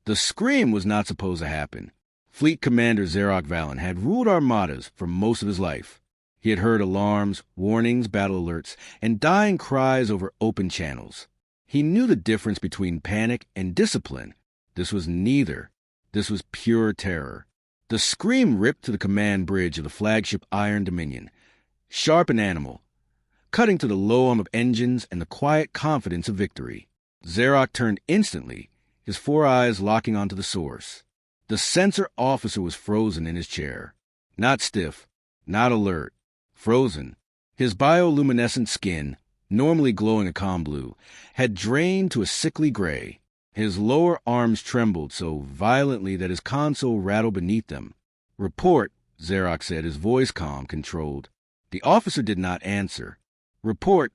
The scream was not supposed to happen. Fleet Commander Xeroc Valen had ruled armadas for most of his life. He had heard alarms, warnings, battle alerts, and dying cries over open channels. He knew the difference between panic and discipline. This was neither. This was pure terror. The scream ripped to the command bridge of the flagship Iron Dominion, sharp and animal, cutting to the low hum of engines and the quiet confidence of victory. Xeroc turned instantly, his 4 eyes locking onto the source. The sensor officer was frozen in his chair. Not stiff, not alert, frozen. His bioluminescent skin, normally glowing a calm blue, had drained to a sickly gray. His lower arms trembled so violently that his console rattled beneath them. "Report," Xeroc said, his voice calm, controlled. The officer did not answer. "Report,"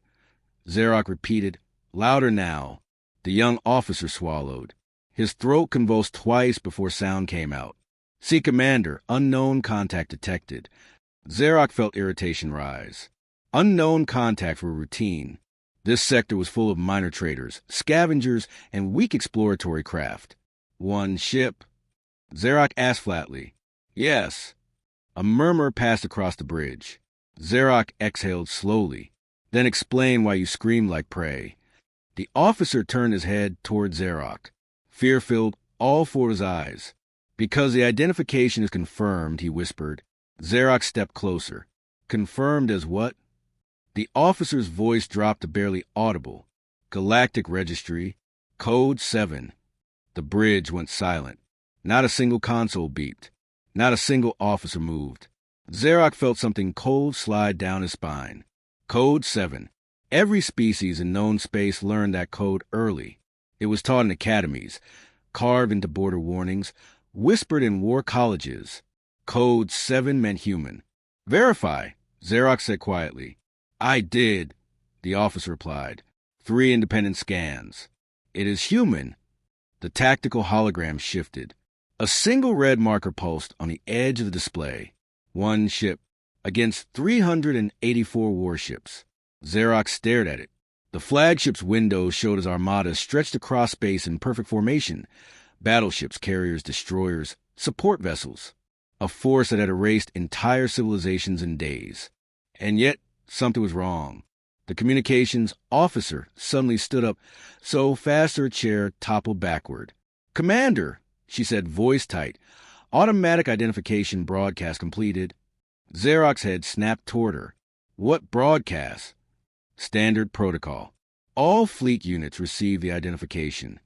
Xeroc repeated, louder now. The young officer swallowed. His throat convulsed twice before sound came out. "See Commander, unknown contact detected." Xeroc felt irritation rise. Unknown contact were routine. This sector was full of minor traders, scavengers, and weak exploratory craft. "One ship?" Xeroc asked flatly. "Yes." A murmur passed across the bridge. Xeroc exhaled slowly, then explained why you screamed like prey. The officer turned his head toward Xeroc. Fear filled all 4 of his eyes. "Because the identification is confirmed," he whispered. Xeroc stepped closer. "Confirmed as what?" The officer's voice dropped to barely audible. "Galactic Registry, Code 7. The bridge went silent. Not a single console beeped. Not a single officer moved. Xeroc felt something cold slide down his spine. Code 7. Every species in known space learned that code early. It was taught in academies, carved into border warnings, whispered in war colleges. Code 7 meant human. "Verify," Xeroc said quietly. "I did," the officer replied. 3 independent scans. "It is human." The tactical hologram shifted. A single red marker pulsed on the edge of the display. 1 ship against 384 warships. Xeroc stared at it. The flagship's windows showed as armadas stretched across space in perfect formation. Battleships, carriers, destroyers, support vessels. A force that had erased entire civilizations in days. And yet, something was wrong. The communications officer suddenly stood up so fast her chair toppled backward. "Commander," she said, voice tight. "Automatic identification broadcast completed." Xeroc's head snapped toward her. "What broadcast?" "Standard protocol. All fleet units receive the identification."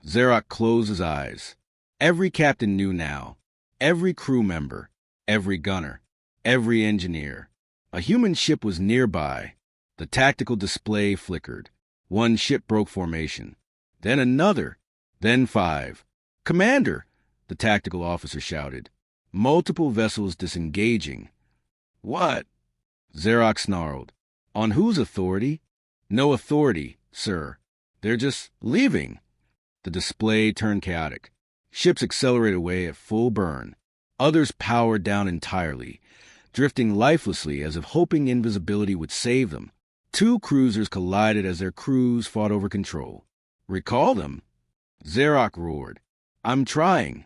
Xeroc closed his eyes. Every captain knew now. Every crew member. Every gunner. Every engineer. A human ship was nearby. The tactical display flickered. 1 ship broke formation. Then another. Then 5. "Commander!" the tactical officer shouted. "Multiple vessels disengaging." "What?" Xeroc snarled. "On whose authority?" "No authority, sir. They're just leaving." The display turned chaotic. Ships accelerated away at full burn. Others powered down entirely, drifting lifelessly as if hoping invisibility would save them. 2 cruisers collided as their crews fought over control. "Recall them?" Xeroc roared. "I'm trying."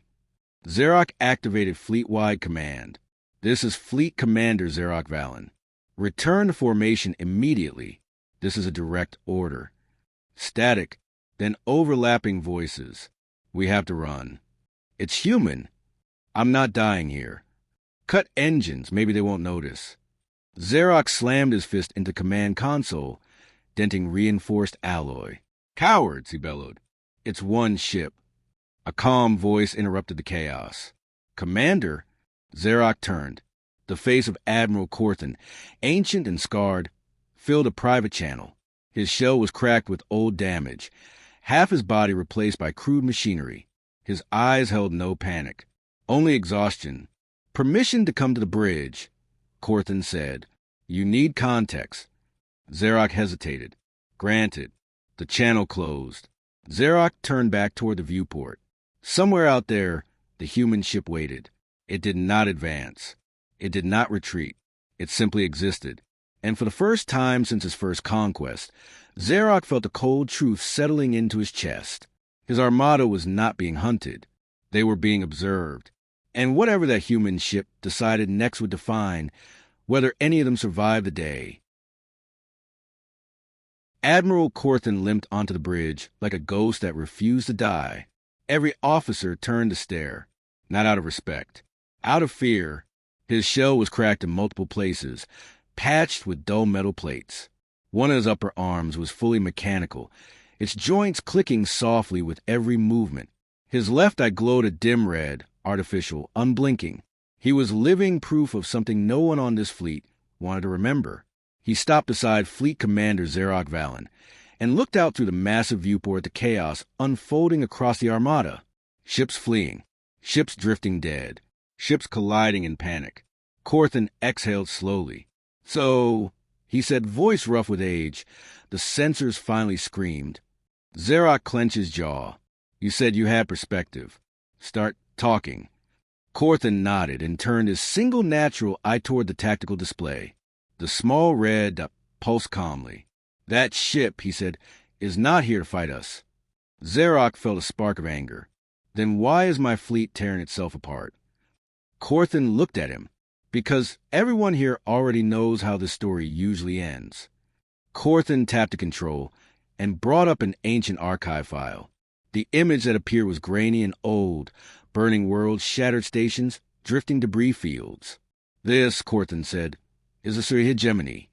Xeroc activated fleet-wide command. "This is Fleet Commander Xeroc Valen. Return to formation immediately. This is a direct order." Static, then overlapping voices. "We have to run." "It's human." "I'm not dying here." "Cut engines, maybe they won't notice." Xeroc slammed his fist into command console, denting reinforced alloy. "Cowards," he bellowed. "It's 1 ship." A calm voice interrupted the chaos. "Commander?" Xeroc turned. The face of Admiral Corthan, ancient and scarred, filled a private channel. His shell was cracked with old damage, half his body replaced by crude machinery. His eyes held no panic, only exhaustion. "Permission to come to the bridge," Corthan said. "You need context." Xeroc hesitated. "Granted." The channel closed. Xeroc turned back toward the viewport. Somewhere out there, the human ship waited. It did not advance. It did not retreat. It simply existed. And for the first time since his first conquest, Xeroc felt the cold truth settling into his chest. His armada was not being hunted. They were being observed. And whatever that human ship decided next would define whether any of them survived the day. Admiral Corthan limped onto the bridge like a ghost that refused to die. Every officer turned to stare, not out of respect. Out of fear. His shell was cracked in multiple places, patched with dull metal plates. One of his upper arms was fully mechanical, its joints clicking softly with every movement. His left eye glowed a dim red, artificial, unblinking. He was living proof of something no one on this fleet wanted to remember. He stopped beside Fleet Commander Xerox Valen and looked out through the massive viewport at the chaos unfolding across the Armada. Ships fleeing, ships drifting dead, ships colliding in panic. Corthan exhaled slowly. "So," he said, voice rough with age. The sensors finally screamed. Xerox clenched his jaw. "You said you had perspective. Start talking." Corthan nodded and turned his single natural eye toward the tactical display. The small red dot pulsed calmly. "That ship," he said, "is not here to fight us." Xerox felt a spark of anger. "Then why is my fleet tearing itself apart?" Corthan looked at him. "Because everyone here already knows how this story usually ends." Corthan tapped the control and brought up an ancient archive file. The image that appeared was grainy and old, burning worlds, shattered stations, drifting debris fields. "This," Corthan said, "is a Sui hegemony."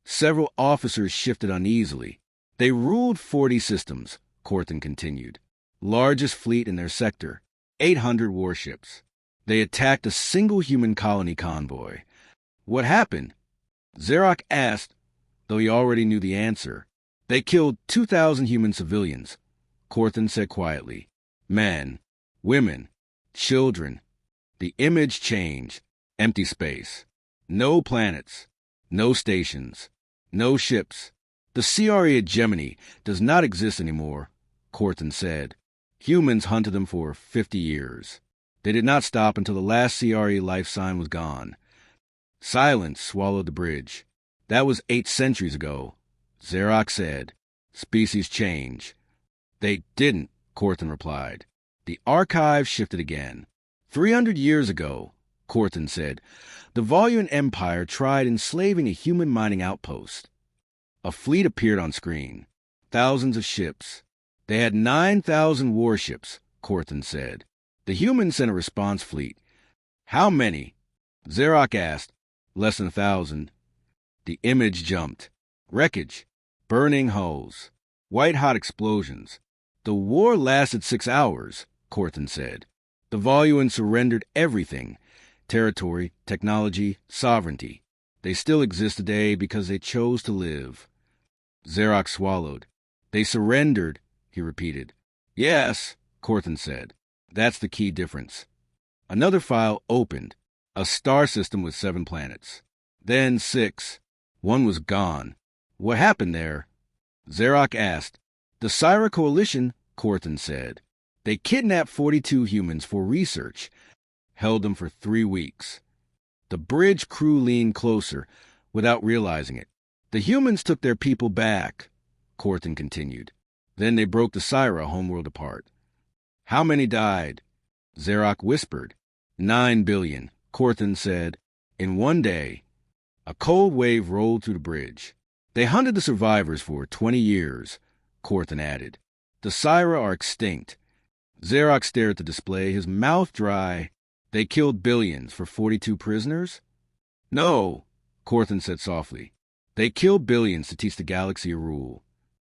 Several officers shifted uneasily. "They ruled 40 systems," Corthan continued. "Largest fleet in their sector, 800 warships. They attacked a single human colony convoy." "What happened?" Xerox asked, though he already knew the answer. "They killed 2,000 human civilians," Corthan said quietly. "Men, women, children." The image changed. Empty space. No planets. No stations. No ships. "The CRE hegemony does not exist anymore," Corthan said. "Humans hunted them for 50 years. They did not stop until the last CRE life sign was gone." Silence swallowed the bridge. "That was 8 centuries ago," Xerox said. "Species change." "They didn't," Corthan replied. The archive shifted again. 300 years ago, Corthan said, the Voluan Empire tried enslaving a human mining outpost. A fleet appeared on screen. Thousands of ships. They had 9,000 warships, Corthan said. The humans sent a response fleet. "How many?" Xerox asked. "Less than 1,000. The image jumped. Wreckage. Burning hulls. White-hot explosions. "The war lasted 6 hours, Corthan said. "The Voluans surrendered everything. Territory, technology, sovereignty. They still exist today because they chose to live." Xerox swallowed. "They surrendered," he repeated. "Yes," Corthan said. "That's the key difference." Another file opened. A star system with 7 planets. Then 6. One was gone. "What happened there?" Xerox asked. "The Syra Coalition," Corthan said. "They kidnapped 42 humans for research. Held them for 3 weeks. The bridge crew leaned closer, without realizing it. "The humans took their people back," Corthan continued. "Then they broke the Syra homeworld apart." "How many died?" Xerox whispered. 9 billion, Corthan said. "In one day." A cold wave rolled through the bridge. "They hunted the survivors for 20 years, Corthan added. "The Syra are extinct." Xerox stared at the display, his mouth dry. "They killed billions for 42 prisoners?" "No," Corthan said softly. "They killed billions to teach the galaxy a rule."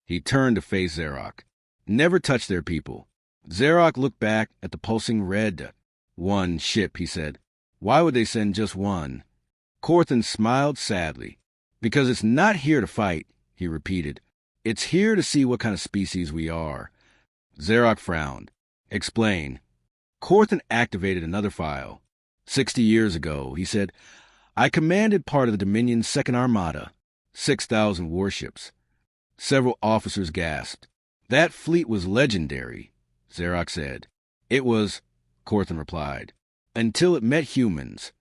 He turned to face Xerox. "Never touch their people." Xerox looked back at the pulsing red. "One ship," he said. "Why would they send just one?" Corthan smiled sadly. "Because it's not here to fight," he repeated. "It's here to see what kind of species we are." Xerox frowned. "Explain." Corthan activated another file. 60 years ago, he said, "I commanded part of the Dominion's Second Armada, 6,000 warships." Several officers gasped. "That fleet was legendary," Xerox said. "It was," Corthan replied, "until it met humans."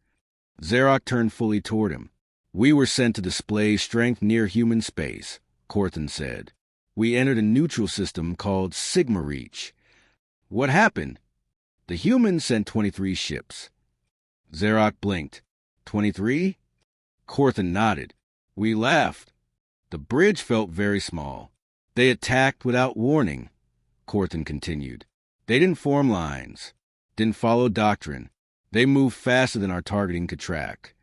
Xerox turned fully toward him. "We were sent to display strength near human space," Corthan said. "We entered a neutral system called Sigma Reach. What happened? The humans sent 23 ships. Xerox blinked. 23? Corthan nodded. We laughed. The bridge felt very small. They attacked without warning, Corthan continued. They didn't form lines, didn't follow doctrine. They moved faster than our targeting could track.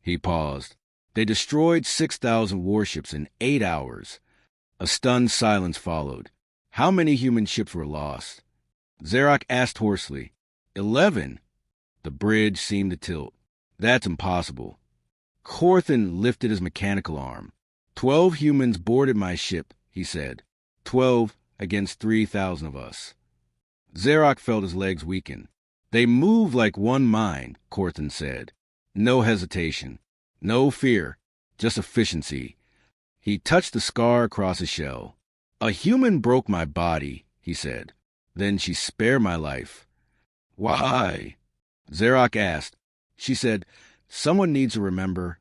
He paused. They destroyed 6,000 warships in 8 hours. A stunned silence followed. How many human ships were lost? Xerox asked hoarsely. 11. The bridge seemed to tilt. That's impossible. Corthan lifted his mechanical arm. 12 humans boarded my ship, he said. 12 against 3,000 of us. Xerox felt his legs weaken. They move like one mind, Corthan said. No hesitation. No fear. Just efficiency. He touched the scar across his shell. A human broke my body, he said. Then she spared my life. Why? Xerox asked. She said, someone needs to remember.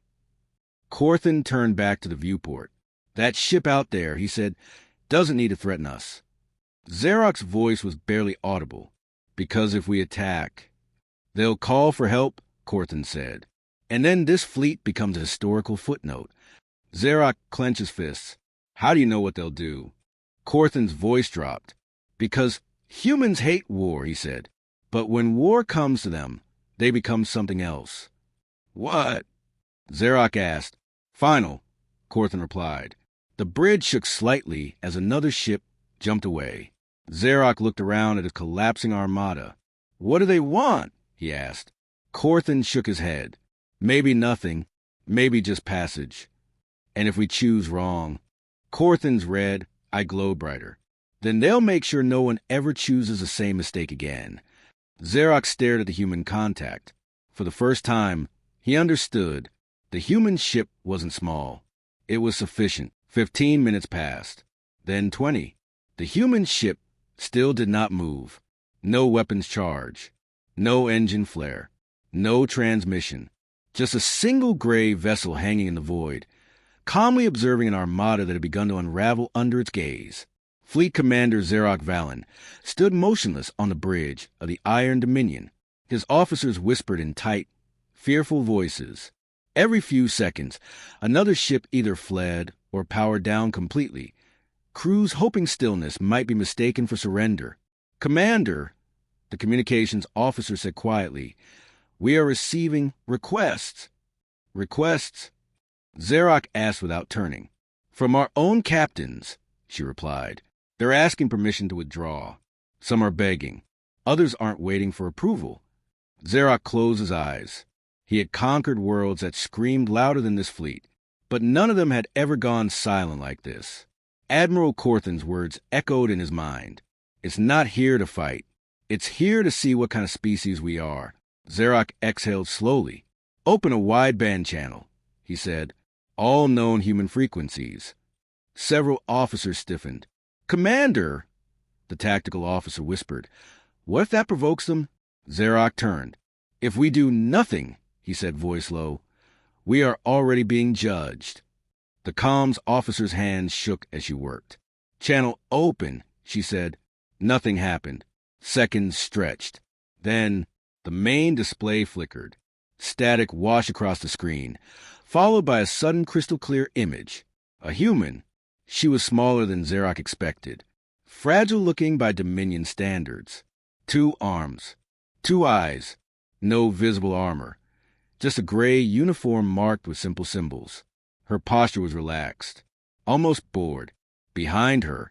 Corthan turned back to the viewport. That ship out there, he said, doesn't need to threaten us. Xerox's voice was barely audible. Because if we attack, they'll call for help, Corthan said. And then this fleet becomes a historical footnote. Xerox clenched his fists. How do you know what they'll do? Corthan's voice dropped. Because humans hate war, he said. But when war comes to them, they become something else. What? Xerox asked. Final, Corthan replied. The bridge shook slightly as another ship jumped away. Xerox looked around at his collapsing armada. What do they want? He asked. Corthan shook his head. Maybe nothing. Maybe just passage. And if we choose wrong? Corthan's red. I glowed brighter. Then they'll make sure no one ever chooses the same mistake again. Xerox stared at the human contact. For the first time, he understood. The human ship wasn't small. It was sufficient. 15 minutes passed. Then 20. The human ship still did not move. No weapons charge. No engine flare. No transmission. Just a single gray vessel hanging in the void, calmly observing an armada that had begun to unravel under its gaze. Fleet Commander Xerox Valen stood motionless on the bridge of the Iron Dominion. His officers whispered in tight, fearful voices. Every few seconds, another ship either fled or powered down completely. Crews hoping stillness might be mistaken for surrender. Commander, the communications officer said quietly, we are receiving requests. Requests? Xerox asked without turning. From our own captains, she replied. They're asking permission to withdraw. Some are begging. Others aren't waiting for approval. Xerox closed his eyes. He had conquered worlds that screamed louder than this fleet, but none of them had ever gone silent like this. Admiral Corthan's words echoed in his mind. It's not here to fight. It's here to see what kind of species we are. Xerox exhaled slowly. Open a wideband channel, he said. All known human frequencies. Several officers stiffened. Commander, the tactical officer whispered. What if that provokes them? Xerox turned. If we do nothing, he said, voice low, we are already being judged. The comms officer's hands shook as she worked. Channel open, she said. Nothing happened. Seconds stretched. Then the main display flickered. Static washed across the screen, followed by a sudden crystal-clear image. A human. She was smaller than Xerox expected. Fragile-looking by Dominion standards. 2 arms. 2 eyes. No visible armor. Just a gray uniform marked with simple symbols. Her posture was relaxed, almost bored. Behind her,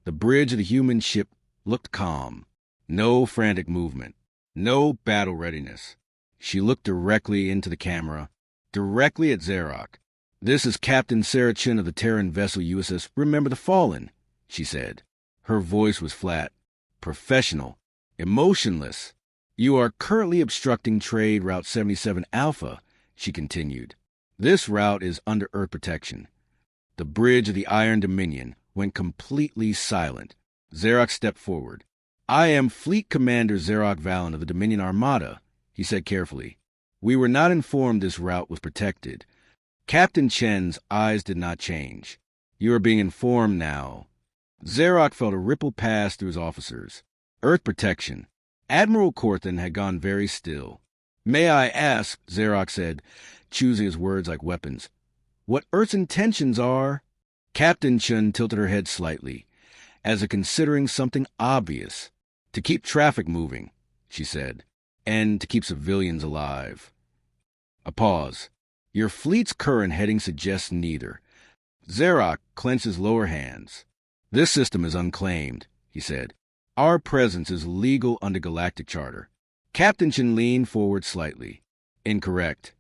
the bridge of the human ship looked calm. No frantic movement. No battle readiness. She looked directly into the camera, directly at Xerox. This is Captain Sarah Chin of the Terran vessel USS Remember the Fallen, she said. Her voice was flat, professional, emotionless. You are currently obstructing Trade Route 77 Alpha, she continued. This route is under Earth protection. The bridge of the Iron Dominion went completely silent. Xerox stepped forward. I am Fleet Commander Xerox Valen of the Dominion Armada, he said carefully. We were not informed this route was protected. Captain Chen's eyes did not change. You are being informed now. Xerox felt a ripple pass through his officers. Earth protection. Admiral Corthan had gone very still. May I ask, Xerox said, choosing his words like weapons, what Earth's intentions are? Captain Chun tilted her head slightly, as if considering something obvious. To keep traffic moving, she said, and to keep civilians alive. A pause. Your fleet's current heading suggests neither. Xerox clenched his lower hands. This system is unclaimed, he said. Our presence is legal under Galactic Charter. Captain Chin leaned forward slightly. Incorrect.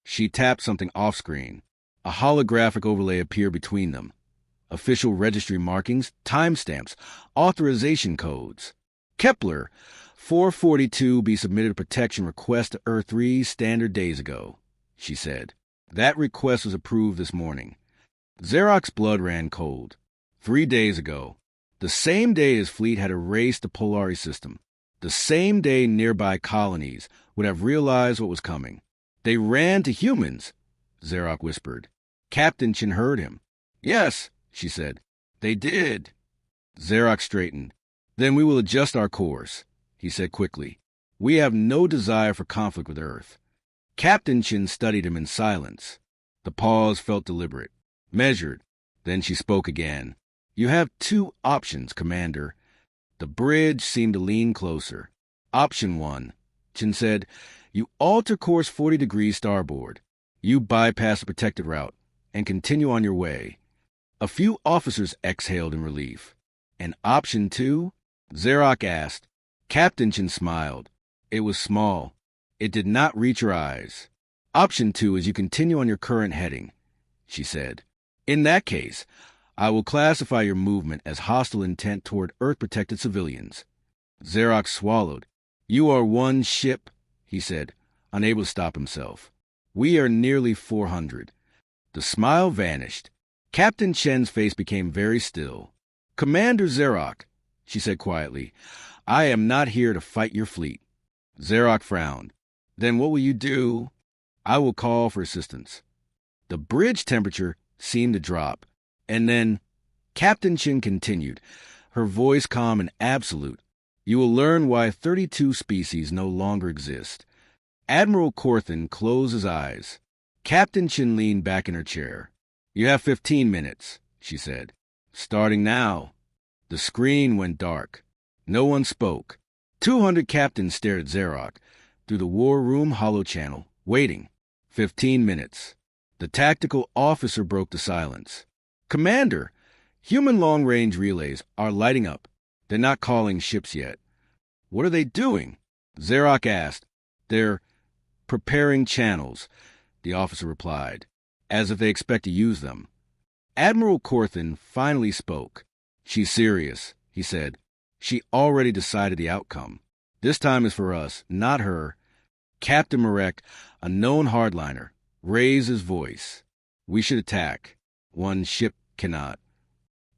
She tapped something off-screen. A holographic overlay appeared between them. Official registry markings, timestamps, authorization codes. Kepler, 442 be submitted a protection request to Earth 3 standard days ago, she said. That request was approved this morning. Xerox's blood ran cold. 3 days ago, the same day his fleet had erased the Polaris system, the same day nearby colonies would have realized what was coming. They ran to humans, Xerox whispered. Captain Chin heard him. Yes, she said. They did. Xerox straightened. Then we will adjust our course, he said quickly. We have no desire for conflict with Earth. Captain Chin studied him in silence. The pause felt deliberate, measured. Then she spoke again. You have 2 options, Commander. The bridge seemed to lean closer. Option 1, Chin said, you alter course 40 degrees starboard. You bypass the protected route and continue on your way. A few officers exhaled in relief. And option 2? Xerox asked. Captain Chin smiled. It was small. It did not reach her eyes. Option 2 is you continue on your current heading, she said. In that case, I will classify your movement as hostile intent toward Earth-protected civilians. Xerox swallowed. You are 1 ship, he said, unable to stop himself. We are nearly 400. The smile vanished. Captain Chen's face became very still. Commander Xerox, she said quietly, I am not here to fight your fleet. Xerox frowned. Then what will you do? I will call for assistance. The bridge temperature seemed to drop. And then Captain Chin continued, her voice calm and absolute. You will learn why 32 species no longer exist. Admiral Corthan closed his eyes. Captain Chin leaned back in her chair. You have 15 minutes, she said. Starting now. The screen went dark. No one spoke. 200 captains stared at Xerox through the war room hollow channel, waiting. 15 minutes. The tactical officer broke the silence. Commander, human long-range relays are lighting up. They're not calling ships yet. What are they doing? Xerox asked. They're preparing channels, the officer replied, as if they expect to use them. Admiral Corthan finally spoke. She's serious, he said. She already decided the outcome. This time is for us, not her. Captain Marek, a known hardliner, raised his voice. We should attack. 1 ship cannot.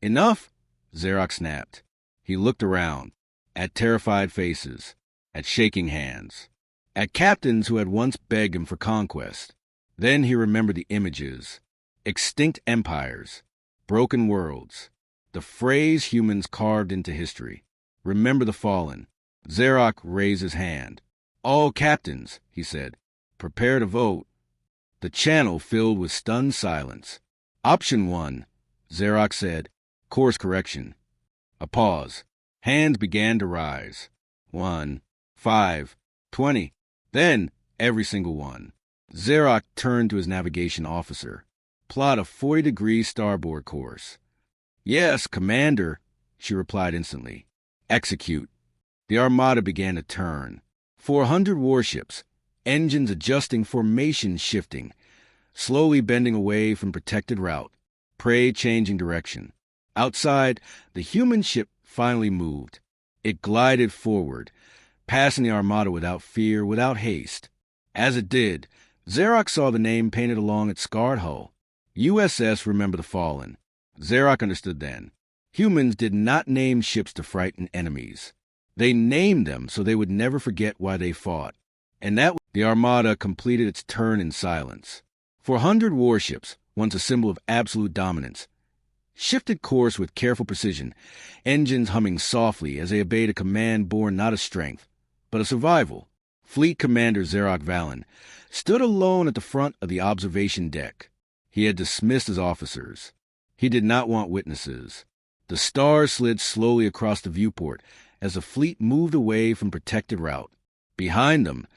Enough, Xerox snapped. He looked around, at terrified faces, at shaking hands, at captains who had once begged him for conquest. Then he remembered the images. Extinct empires, broken worlds, the phrase humans carved into history. Remember the fallen. Xerox raised his hand. All captains, he said, prepare to vote. The channel filled with stunned silence. Option 1, Xerox said, course correction. A pause. Hands began to rise. 1, 5, 20. Then every single one. Xerox turned to his navigation officer. Plot a 40-degree starboard course. Yes, Commander, she replied instantly. Execute. The Armada began to turn. 400 warships, engines adjusting, formation shifting, slowly bending away from protected route, prey changing direction. Outside, the human ship finally moved. It glided forward, passing the Armada without fear, without haste. As it did, Xerox saw the name painted along its scarred hull. USS Remember the Fallen. Xerox understood then. Humans did not name ships to frighten enemies. They named them so they would never forget why they fought. And the Armada completed its turn in silence. 400 warships, once a symbol of absolute dominance. shifted course with careful precision, engines humming softly as they obeyed a command born not of strength, but of survival. Fleet Commander Xeroc Valen stood alone at the front of the observation deck. He had dismissed his officers. He did not want witnesses. The stars slid slowly across the viewport as the fleet moved away from protected route. Behind them,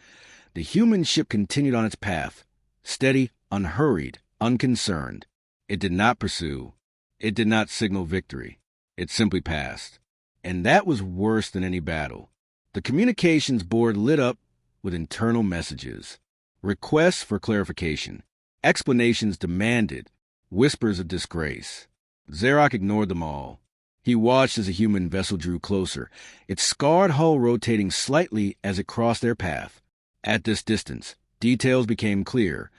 the human ship continued on its path, steady, unhurried, unconcerned. It did not pursue. It did not signal victory. It simply passed. And that was worse than any battle. The communications board lit up with internal messages, requests for clarification, explanations demanded, whispers of disgrace. Xeroc ignored them all. He watched as a human vessel drew closer, its scarred hull rotating slightly as it crossed their path. At this distance, details became clear.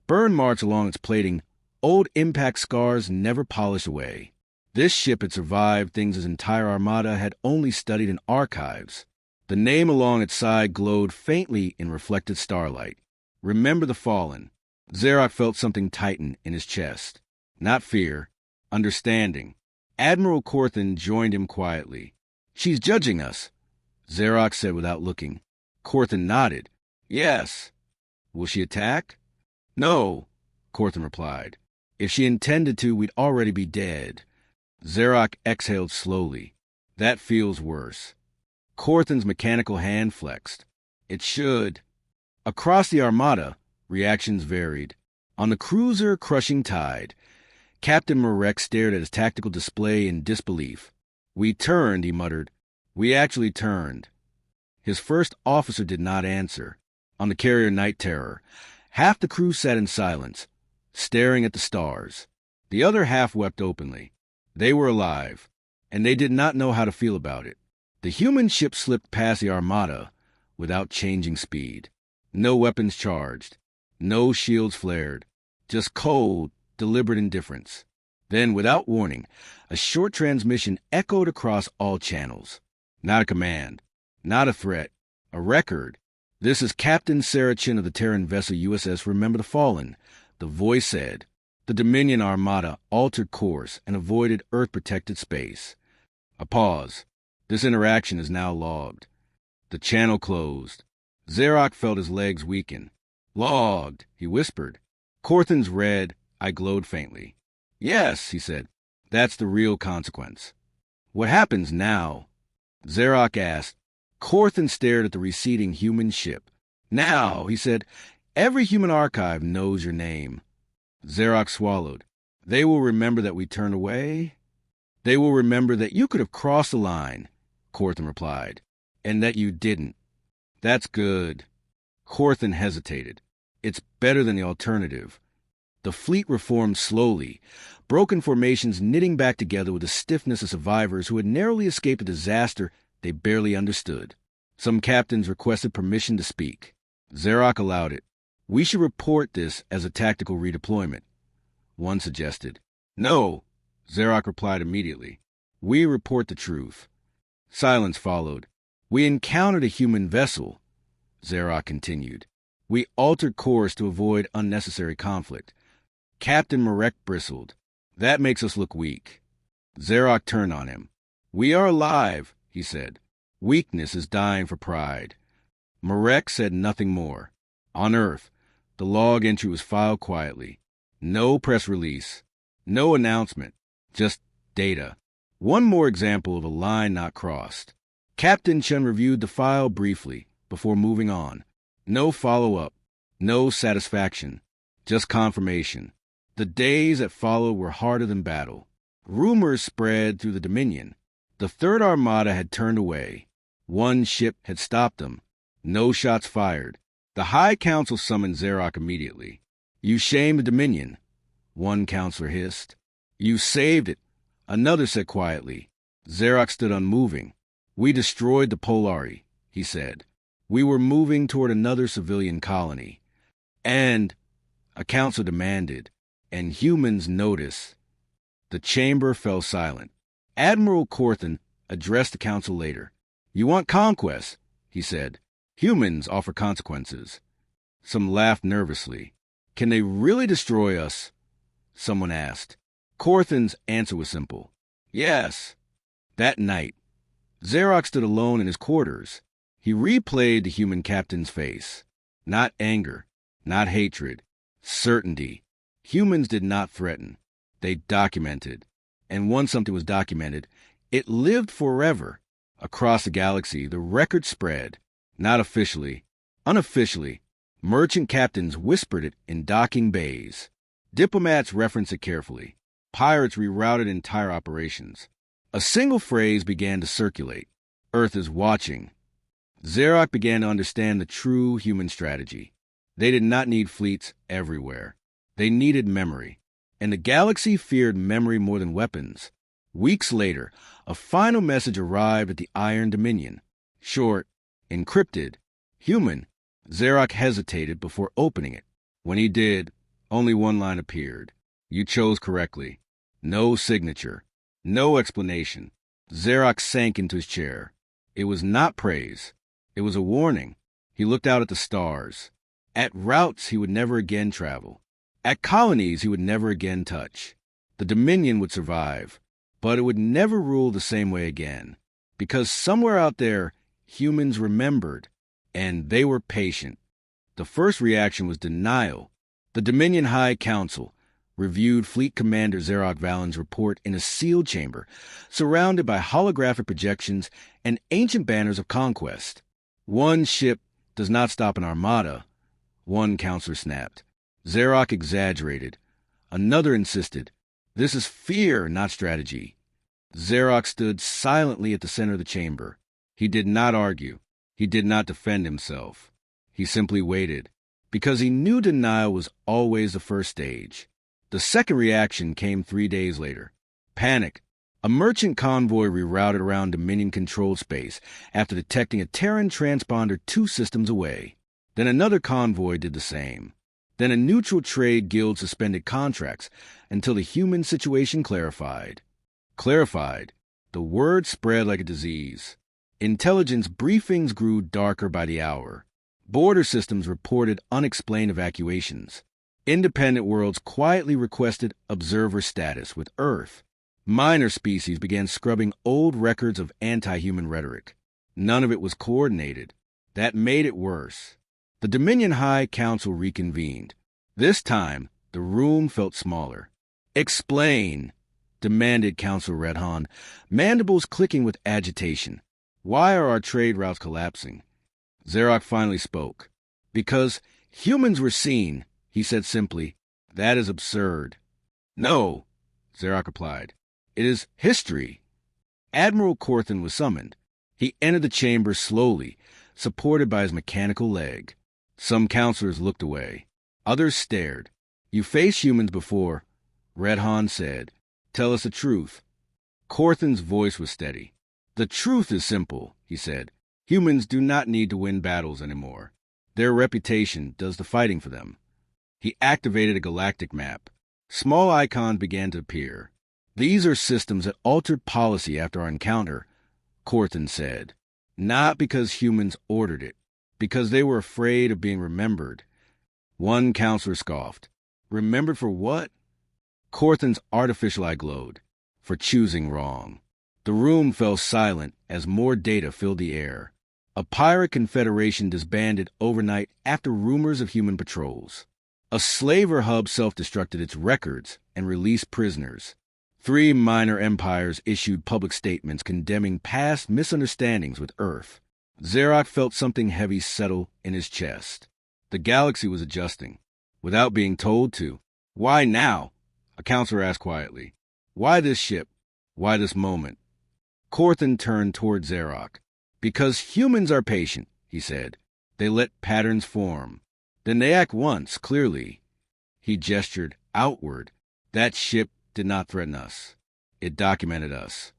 Burn marks along its plating, old impact scars never polished away. This ship had survived things his entire armada had only studied in archives. The name along its side glowed faintly in reflected starlight. Remember the Fallen. Xeroc felt something tighten in his chest. Not fear, understanding. Admiral Corthan joined him quietly. "She's judging us," Xeroc said without looking. Corthan nodded. "Yes." "Will she attack?" "No," Corthan replied. "If she intended to, we'd already be dead." Xeroc exhaled slowly. "That feels worse." Corthan's mechanical hand flexed. "It should." Across the Armada, reactions varied. On the cruiser Crushing Tide, Captain Marek stared at his tactical display in disbelief. "We turned," he muttered. "We actually turned." His first officer did not answer. On the carrier Night Terror, half the crew sat in silence, staring at the stars. The other half wept openly. They were alive, and they did not know how to feel about it. The human ship slipped past the Armada without changing speed. No weapons charged. No shields flared. Just cold, deliberate indifference. Then, without warning, a short transmission echoed across all channels. Not a command. Not a threat. A record. "This is Captain Sarachin of the Terran vessel USS Remember the Fallen," the voice said. The Dominion Armada altered course and avoided Earth-protected space. A pause. This interaction is now logged. The channel closed. Xeroc felt his legs weaken. "Logged," he whispered. Corthan's red eye glowed faintly. "Yes," he said. "That's the real consequence." "What happens now?" Xeroc asked. Corthan stared at the receding human ship. "Now," he said, "every human archive knows your name." Xeroc swallowed. "They will remember that we turned away?" "They will remember that you could have crossed the line," Corthan replied, "and that you didn't." "That's good." Corthan hesitated. "It's better than the alternative." The fleet reformed slowly, broken formations knitting back together with the stiffness of survivors who had narrowly escaped a disaster they barely understood. Some captains requested permission to speak. Xeroc allowed it. "We should report this as a tactical redeployment," one suggested. "No," Xeroc replied immediately. "We report the truth." Silence followed. "We encountered a human vessel," Xeroc continued. "We altered course to avoid unnecessary conflict." Captain Marek bristled. "That makes us look weak." Xeroc turned on him. "We are alive," he said. "Weakness is dying for pride." Marek said nothing more. On Earth, the log entry was filed quietly. No press release. No announcement. Just data. One more example of a line not crossed. Captain Chen reviewed the file briefly before moving on. No follow-up. No satisfaction. Just confirmation. The days that followed were harder than battle. Rumors spread through the Dominion. The Third Armada had turned away. One ship had stopped them. No shots fired. The High Council summoned Xeroc immediately. "You shamed the Dominion," one counselor hissed. "You saved it," another said quietly. Xeroc stood unmoving. "We destroyed the Polari," he said. "We were moving toward another civilian colony." "And," a council demanded, "and humans notice." The chamber fell silent. Admiral Corthan addressed the council later. "You want conquest," he said. "Humans offer consequences." Some laughed nervously. "Can they really destroy us?" someone asked. Corthan's answer was simple. Yes. That night, Xerox stood alone in his quarters. He replayed the human captain's face. Not anger, not hatred, certainty. Humans did not threaten. They documented. And once something was documented, it lived forever. Across the galaxy, the record spread. Not officially, unofficially. Merchant captains whispered it in docking bays. Diplomats referenced it carefully. Pirates rerouted entire operations. A single phrase began to circulate. Earth is watching. Xerox began to understand the true human strategy. They did not need fleets everywhere. They needed memory. And the galaxy feared memory more than weapons. Weeks later, a final message arrived at the Iron Dominion. Short, encrypted, human. Xerox hesitated before opening it. When he did, only one line appeared. You chose correctly. No signature. No explanation. Xerox sank into his chair. It was not praise. It was a warning. He looked out at the stars. At routes he would never again travel. At colonies he would never again touch. The Dominion would survive, but it would never rule the same way again. Because somewhere out there, humans remembered, and they were patient. The first reaction was denial. The Dominion High Council reviewed Fleet Commander Xerox Valen's report in a sealed chamber, surrounded by holographic projections and ancient banners of conquest. One ship does not stop an armada, one counselor snapped. Xerox exaggerated. Another insisted. This is fear, not strategy. Xerox stood silently at the center of the chamber. He did not argue. He did not defend himself. He simply waited, because he knew denial was always the first stage. The second reaction came 3 days later. Panic. A merchant convoy rerouted around Dominion-controlled space after detecting a Terran transponder 2 systems away. Then another convoy did the same. Then a neutral trade guild suspended contracts until the human situation clarified. Clarified. The word spread like a disease. Intelligence briefings grew darker by the hour. Border systems reported unexplained evacuations. Independent worlds quietly requested observer status with Earth. Minor species began scrubbing old records of anti-human rhetoric. None of it was coordinated. That made it worse. The Dominion High Council reconvened. This time, the room felt smaller. Explain, demanded Councilor Redhan, mandibles clicking with agitation. Why are our trade routes collapsing? Xerox finally spoke. Because humans were seen, he said simply. That is absurd. No, Xerox replied. It is history. Admiral Corthan was summoned. He entered the chamber slowly, supported by his mechanical leg. Some counselors looked away. Others stared. You faced humans before, Redhan said. Tell us the truth. Corthan's voice was steady. The truth is simple, he said. Humans do not need to win battles anymore. Their reputation does the fighting for them. He activated a galactic map. Small icons began to appear. These are systems that altered policy after our encounter, Corthan said. Not because humans ordered it, because they were afraid of being remembered. One counselor scoffed. Remembered for what? Corthan's artificial eye glowed. For choosing wrong. The room fell silent as more data filled the air. A pirate confederation disbanded overnight after rumors of human patrols. A slaver hub self-destructed its records and released prisoners. 3 minor empires issued public statements condemning past misunderstandings with Earth. Xerox felt something heavy settle in his chest. The galaxy was adjusting, without being told to. Why now? A counselor asked quietly. Why this ship? Why this moment? Corthan turned toward Xerox. Because humans are patient, he said. They let patterns form. Then they act once, clearly. He gestured outward. That ship did not threaten us. It documented us.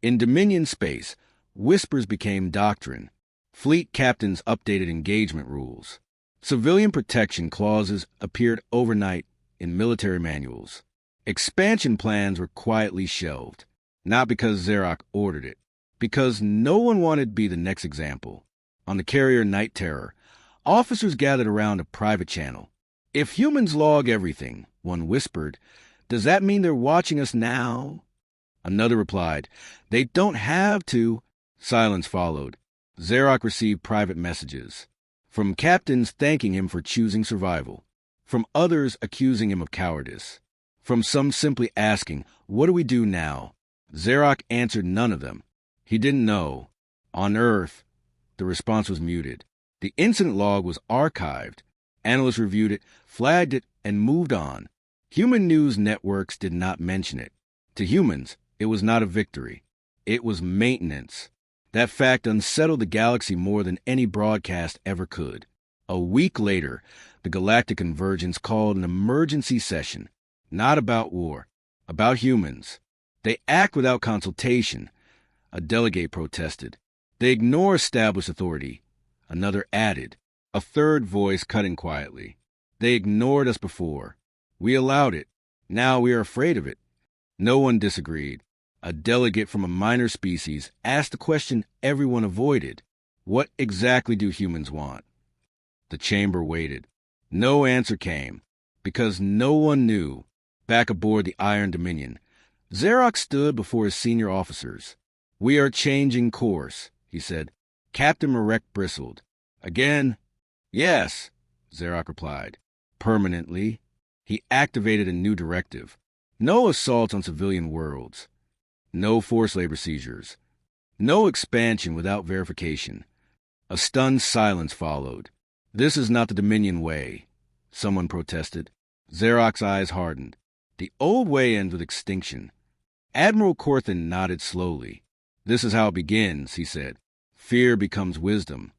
In Dominion space, whispers became doctrine. Fleet captains updated engagement rules. Civilian protection clauses appeared overnight in military manuals. Expansion plans were quietly shelved, not because Xerox ordered it, because no one wanted to be the next example. On the carrier Night Terror, officers gathered around a private channel. If humans log everything, one whispered, Does that mean they're watching us now? Another replied, They don't have to. Silence followed. Xerox received private messages. From captains thanking him for choosing survival. From others accusing him of cowardice. From some simply asking, What do we do now? Xerox answered none of them. He didn't know. On Earth, the response was muted. The incident log was archived. Analysts reviewed it, flagged it, and moved on. Human news networks did not mention it. To humans, it was not a victory. It was maintenance. That fact unsettled the galaxy more than any broadcast ever could. A week later, the Galactic Convergence called an emergency session. Not about war, about humans. They act without consultation. A delegate protested. They ignore established authority. Another added. A third voice cut in quietly. They ignored us before. We allowed it. Now we are afraid of it. No one disagreed. A delegate from a minor species asked the question everyone avoided. What exactly do humans want? The chamber waited. No answer came, because no one knew. Back aboard the Iron Dominion, Xerox stood before his senior officers. We are changing course, he said. Captain Marek bristled. Again? Yes, Xerox replied. Permanently. He activated a new directive. No assaults on civilian worlds. No forced labor seizures. No expansion without verification. A stunned silence followed. This is not the Dominion way, someone protested. Xerox's eyes hardened. The old way ends with extinction. Admiral Corthan nodded slowly. This is how it begins, he said. Fear becomes wisdom.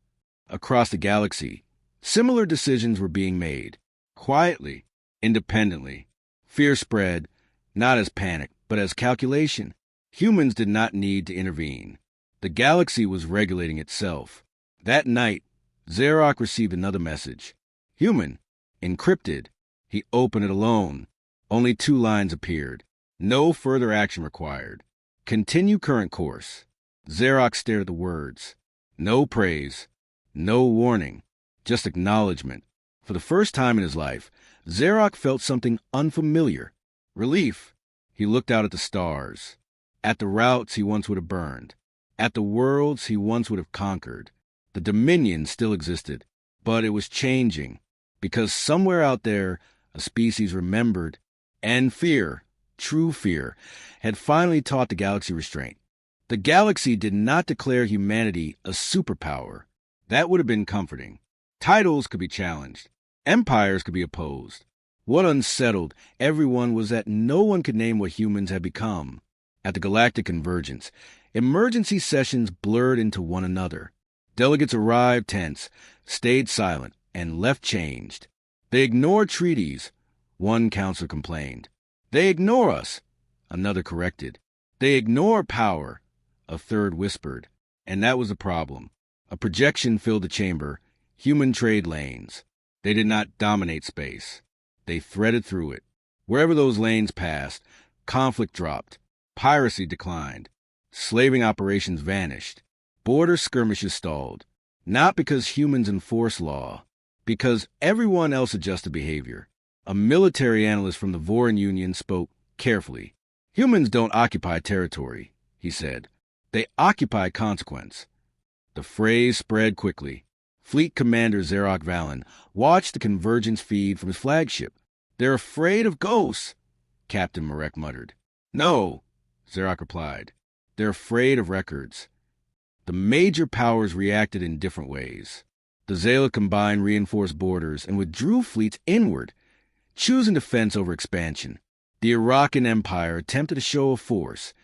Across the galaxy, similar decisions were being made. Quietly, independently. Fear spread, not as panic, but as calculation. Humans did not need to intervene. The galaxy was regulating itself. That night, Xerox received another message. Human, encrypted. He opened it alone. Only 2 lines appeared. No further action required. Continue current course. Xerox stared at the words. No praise. No warning. Just acknowledgement. For the first time in his life, Xerox felt something unfamiliar. Relief. He looked out at the stars. At the routes he once would have burned. At the worlds he once would have conquered. The Dominion still existed, but it was changing. Because somewhere out there, a species remembered. And fear, true fear, had finally taught the galaxy restraint. The galaxy did not declare humanity a superpower. That would have been comforting. Titles could be challenged. Empires could be opposed. What unsettled everyone was that no one could name what humans had become. At the Galactic Convergence, emergency sessions blurred into one another. Delegates arrived tense, stayed silent, and left changed. They ignored treaties. One counselor complained. They ignore us. Another corrected. They ignore power. A third whispered. And that was the problem. A projection filled the chamber. Human trade lanes. They did not dominate space. They threaded through it. Wherever those lanes passed, conflict dropped. Piracy declined. Slaving operations vanished. Border skirmishes stalled. Not because humans enforce law. Because everyone else adjusted behavior. A military analyst from the Voron Union spoke carefully. Humans don't occupy territory, he said. They occupy consequence. The phrase spread quickly. Fleet Commander Xerox Valen watched the convergence feed from his flagship. They're afraid of ghosts, Captain Marek muttered. No, Xerox replied. They're afraid of records. The major powers reacted in different ways. The Zala combined reinforced borders and withdrew fleets inward, choosing defense over expansion. The Iraqan Empire attempted a show of force,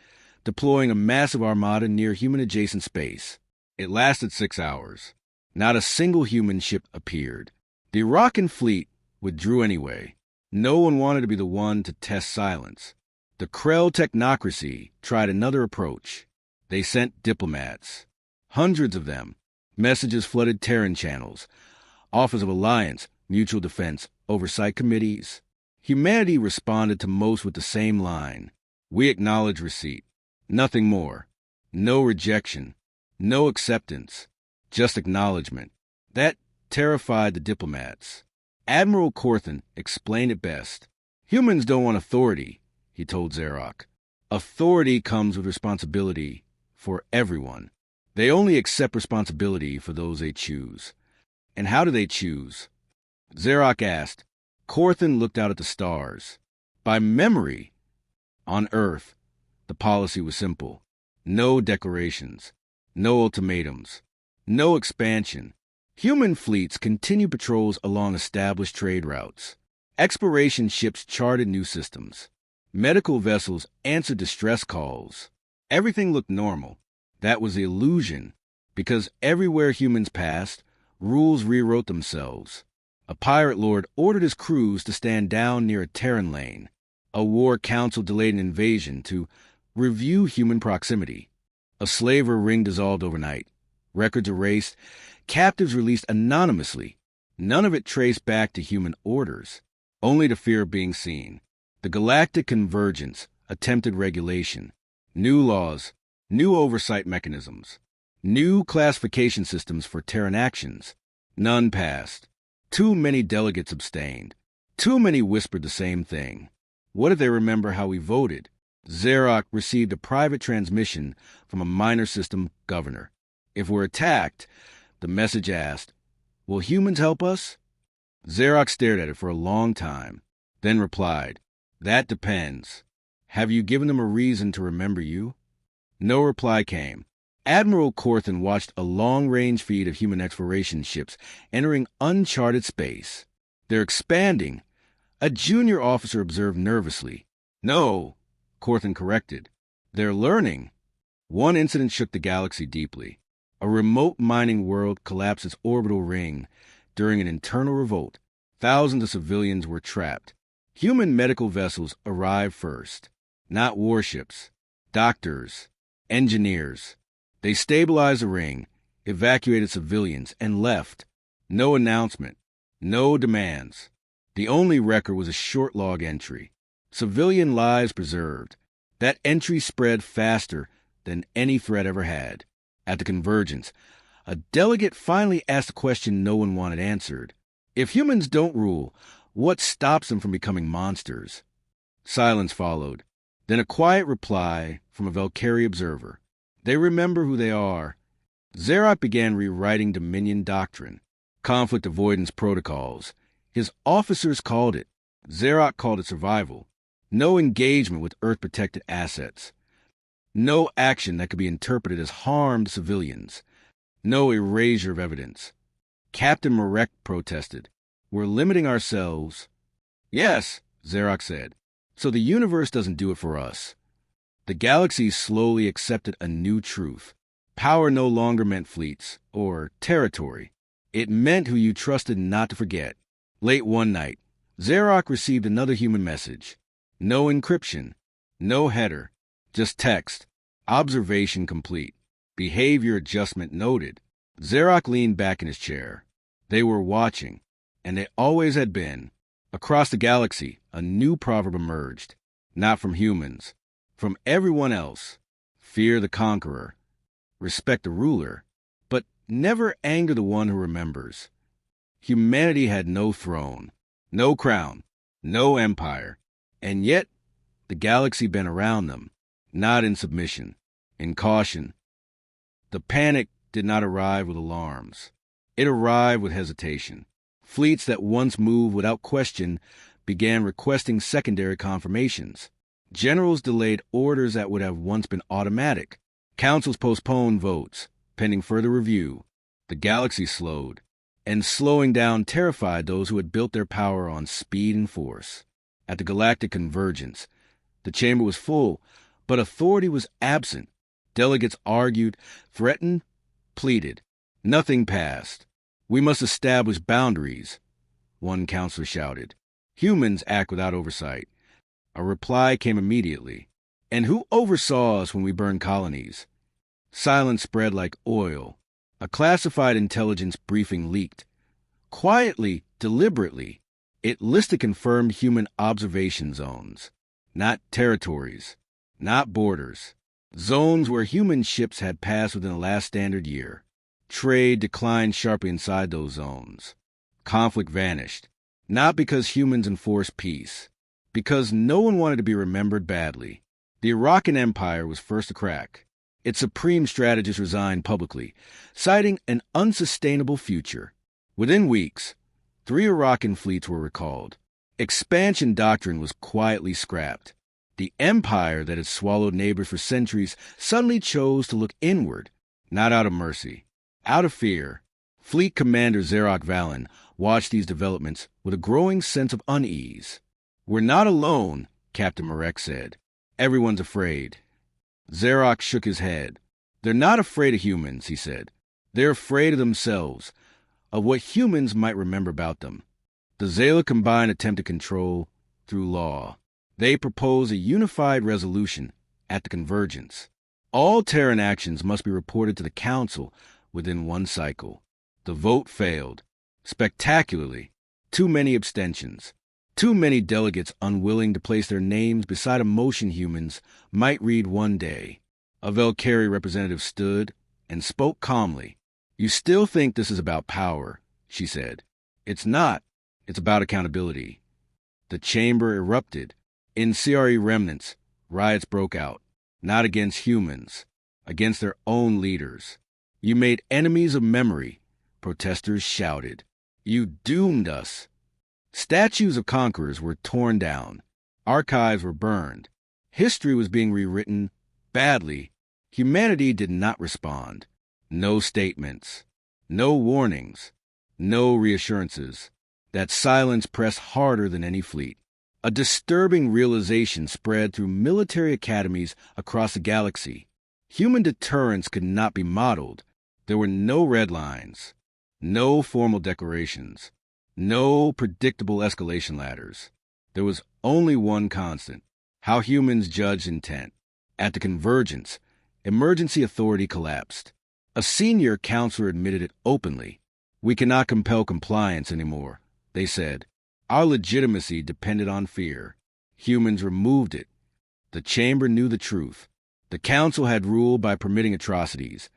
deploying a massive armada near human-adjacent space. It lasted 6 hours. Not a single human ship appeared. The Iraqan fleet withdrew anyway. No one wanted to be the one to test silence. The Krell technocracy tried another approach. They sent diplomats. Hundreds of them. Messages flooded Terran channels. Offers of alliance, mutual defense, oversight committees. Humanity responded to most with the same line. We acknowledge receipt. Nothing more. No rejection. No acceptance. Just acknowledgement. That terrified the diplomats. Admiral Corthan explained it best. Humans don't want authority, he told Xerox. Authority comes with responsibility for everyone. They only accept responsibility for those they choose. And how do they choose? Xerox asked. Corthan looked out at the stars. By memory. On Earth, the policy was simple. No declarations. No ultimatums. No expansion. Human fleets continued patrols along established trade routes. Exploration ships charted new systems. Medical vessels answered distress calls. Everything looked normal. That was the illusion, because everywhere humans passed, rules rewrote themselves. A pirate lord ordered his crews to stand down near a Terran lane. A war council delayed an invasion to review human proximity. A slaver ring dissolved overnight. Records erased. Captives released anonymously. None of it traced back to human orders, only to fear of being seen. The Galactic Convergence attempted regulation. New laws, new oversight mechanisms, new classification systems for Terran actions. None passed. Too many delegates abstained. Too many whispered the same thing. What if they remember how we voted? Xerox received a private transmission from a minor system governor. If we're attacked, the message asked, will humans help us? Xerox stared at it for a long time, then replied, that depends. Have you given them a reason to remember you? No reply came. Admiral Corthan watched a long-range feed of human exploration ships entering uncharted space. They're expanding. A junior officer observed nervously. No, Corthan corrected. They're learning. One incident shook the galaxy deeply. A remote mining world collapsed its orbital ring during an internal revolt. Thousands of civilians were trapped. Human medical vessels arrived first. Not warships. Doctors. Engineers. They stabilized the ring, evacuated civilians, and left. No announcement. No demands. The only record was a short log entry. Civilian lives preserved. That entry spread faster than any threat ever had. At the Convergence, a delegate finally asked a question no one wanted answered. If humans don't rule, what stops them from becoming monsters? Silence followed. Then a quiet reply from a Valkyrie observer. They remember who they are. Xerox began rewriting Dominion doctrine, conflict avoidance protocols. His officers called it. Xerox called it survival. No engagement with Earth-protected assets. No action that could be interpreted as harm to civilians. No erasure of evidence. Captain Marek protested. We're limiting ourselves. Yes, Xerox said. So the universe doesn't do it for us. The galaxy slowly accepted a new truth. Power no longer meant fleets or territory. It meant who you trusted not to forget. Late one night, Xerox received another human message. No encryption. No header. Just text. Observation complete. Behavior adjustment noted. Xerox leaned back in his chair. They were watching, and they always had been. Across the galaxy, a new proverb emerged. Not from humans. From everyone else. Fear the conqueror. Respect the ruler. But never anger the one who remembers. Humanity had no throne. No crown. No empire. And yet, the galaxy bent around them. Not in submission. In caution. The panic did not arrive with alarms. It arrived with hesitation. Fleets that once moved without question began requesting secondary confirmations. Generals delayed orders that would have once been automatic. Councils postponed votes, pending further review. The galaxy slowed, and slowing down terrified those who had built their power on speed and force. At the Galactic Convergence, the chamber was full, but authority was absent. Delegates argued, threatened, pleaded. Nothing passed. We must establish boundaries, one counselor shouted. Humans act without oversight. A reply came immediately. And who oversaw us when we burned colonies? Silence spread like oil. A classified intelligence briefing leaked. Quietly, deliberately, it listed confirmed human observation zones. Not territories. Not borders. Zones where human ships had passed within the last standard year. Trade declined sharply inside those zones. Conflict vanished. Not because humans enforced peace. Because no one wanted to be remembered badly. The Iraqi Empire was first to crack. Its supreme strategist resigned publicly, citing an unsustainable future. Within weeks, 3 Iraqi fleets were recalled. Expansion doctrine was quietly scrapped. The empire that had swallowed neighbors for centuries suddenly chose to look inward, not out of mercy, out of fear. Fleet Commander Xerox Valen watched these developments with a growing sense of unease. "We're not alone," Captain Marek said. "Everyone's afraid." Xerox shook his head. "They're not afraid of humans," he said. "They're afraid of themselves, of what humans might remember about them." The Zala Combined attempted control through law. They proposed a unified resolution at the Convergence. All Terran actions must be reported to the Council within 1 cycle. The vote failed. Spectacularly. Too many abstentions. Too many delegates unwilling to place their names beside emotion humans might read one day. A Valkyrie representative stood and spoke calmly. "You still think this is about power," she said. "It's not. It's about accountability." The chamber erupted. In CRE remnants, riots broke out. Not against humans, against their own leaders. "You made enemies of memory," protesters shouted. "You doomed us." Statues of conquerors were torn down. Archives were burned. History was being rewritten badly. Humanity did not respond. No statements. No warnings. No reassurances. That silence pressed harder than any fleet. A disturbing realization spread through military academies across the galaxy. Human deterrence could not be modeled. There were no red lines. No formal declarations. No predictable escalation ladders. There was only one constant: how humans judged intent. At the Convergence, emergency authority collapsed. A senior counselor admitted it openly. "We cannot compel compliance anymore," they said. "Our legitimacy depended on fear. Humans removed it." The chamber knew the truth. The council had ruled by permitting atrocities,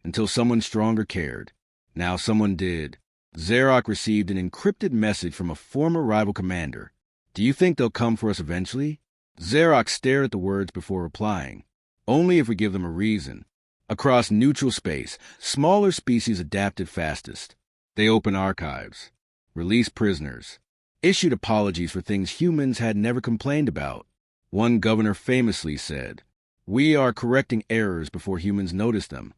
until someone stronger cared. Now someone did. Xerox received an encrypted message from a former rival commander. "Do you think they'll come for us eventually?" Xerox stared at the words before replying. "Only if we give them a reason." Across neutral space, smaller species adapted fastest. They opened archives, released prisoners, issued apologies for things humans had never complained about. One governor famously said, "We are correcting errors before humans notice them."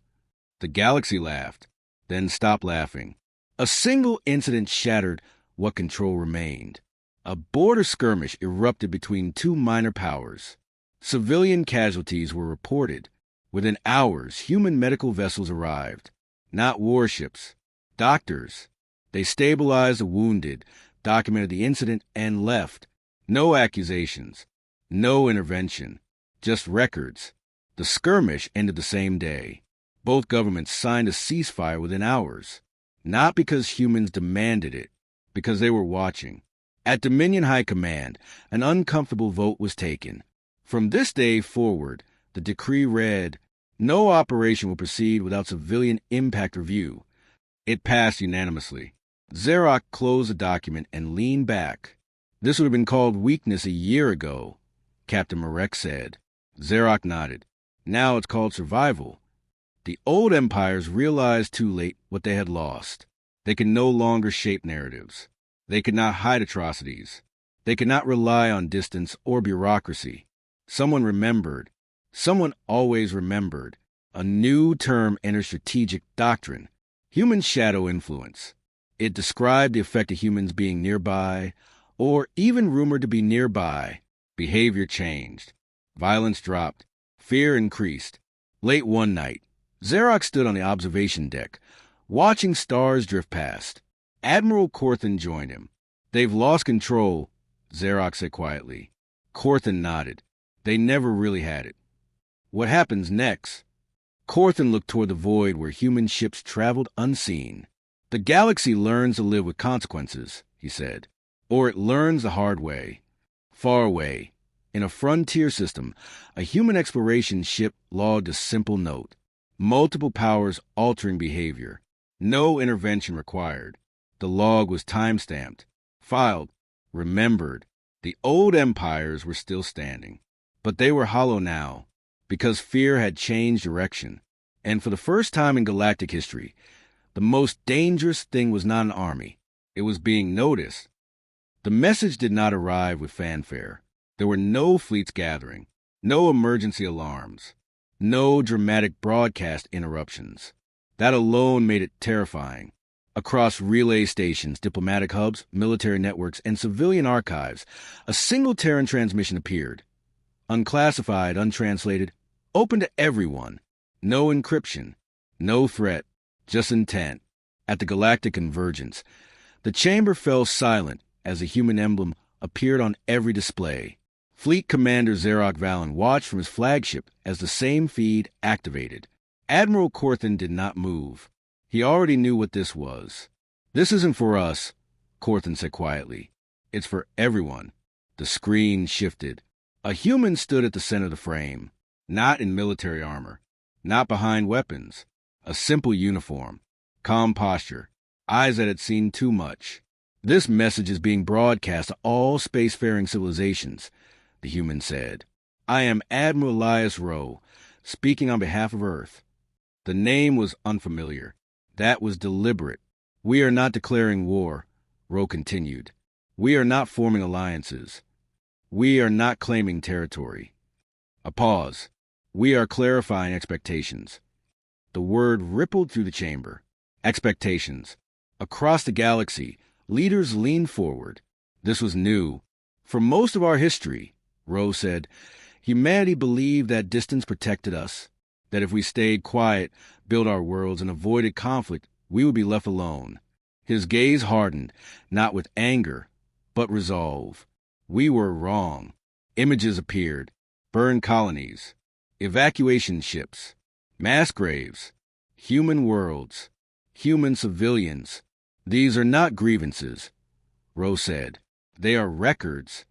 The galaxy laughed, then stopped laughing. A single incident shattered what control remained. A border skirmish erupted between 2 minor powers. Civilian casualties were reported. Within hours, human medical vessels arrived. Not warships, doctors. They stabilized the wounded, documented the incident, and left. No accusations, no intervention, just records. The skirmish ended the same day. Both governments signed a ceasefire within hours. Not because humans demanded it, because they were watching. At Dominion High Command, an uncomfortable vote was taken. From this day forward, the decree read, "No operation will proceed without civilian impact review." It passed unanimously. Xerox closed the document and leaned back. "This would have been called weakness a year ago," Captain Marek said. Xerox nodded. "Now it's called survival." The old empires realized too late what they had lost. They could no longer shape narratives. They could not hide atrocities. They could not rely on distance or bureaucracy. Someone remembered. Someone always remembered. A new term entered strategic doctrine: human shadow influence. It described the effect of humans being nearby, or even rumored to be nearby. Behavior changed. Violence dropped. Fear increased. Late one night, Xerox stood on the observation deck, watching stars drift past. Admiral Corthan joined him. "They've lost control," Xerox said quietly. Corthan nodded. "They never really had it." "What happens next?" Corthan looked toward the void where human ships traveled unseen. "The galaxy learns to live with consequences," he said. "Or it learns the hard way. Far away, in a frontier system, a human exploration ship logged a simple note. Multiple powers altering behavior. No intervention required. The log was time-stamped, filed, remembered. The old empires were still standing, but they were hollow now, because fear had changed direction. And for the first time in galactic history, the most dangerous thing was not an army. It was being noticed. The message did not arrive with fanfare. There were no fleets gathering, no emergency alarms, no dramatic broadcast interruptions. That alone made it terrifying. Across relay stations, diplomatic hubs, military networks, and civilian archives, a single Terran transmission appeared. Unclassified, untranslated, open to everyone. No encryption, no threat, just intent. At the galactic convergence, the chamber fell silent as a human emblem appeared on every display. Fleet Commander Xeroc Valen watched from his flagship as the same feed activated. Admiral Corthan did not move. He already knew what this was. "This isn't for us," Corthan said quietly. "It's for everyone." The screen shifted. A human stood at the center of the frame, not in military armor, not behind weapons. A simple uniform, calm posture, eyes that had seen too much. "This message is being broadcast to all spacefaring civilizations," the human said. "I am Admiral Elias Rowe, speaking on behalf of Earth." The name was unfamiliar. That was deliberate. "We are not declaring war," Rowe continued. "We are not forming alliances. We are not claiming territory." A pause. "We are clarifying expectations." The word rippled through the chamber. Expectations. Across the galaxy, leaders leaned forward. This was new. "For most of our history," Rowe said, "humanity believed that distance protected us, that if we stayed quiet, built our worlds, and avoided conflict, we would be left alone." His gaze hardened, not with anger, but resolve. "We were wrong." Images appeared. Burned colonies, evacuation ships, mass graves, human worlds, human civilians. "These are not grievances," Rowe said. "They are records."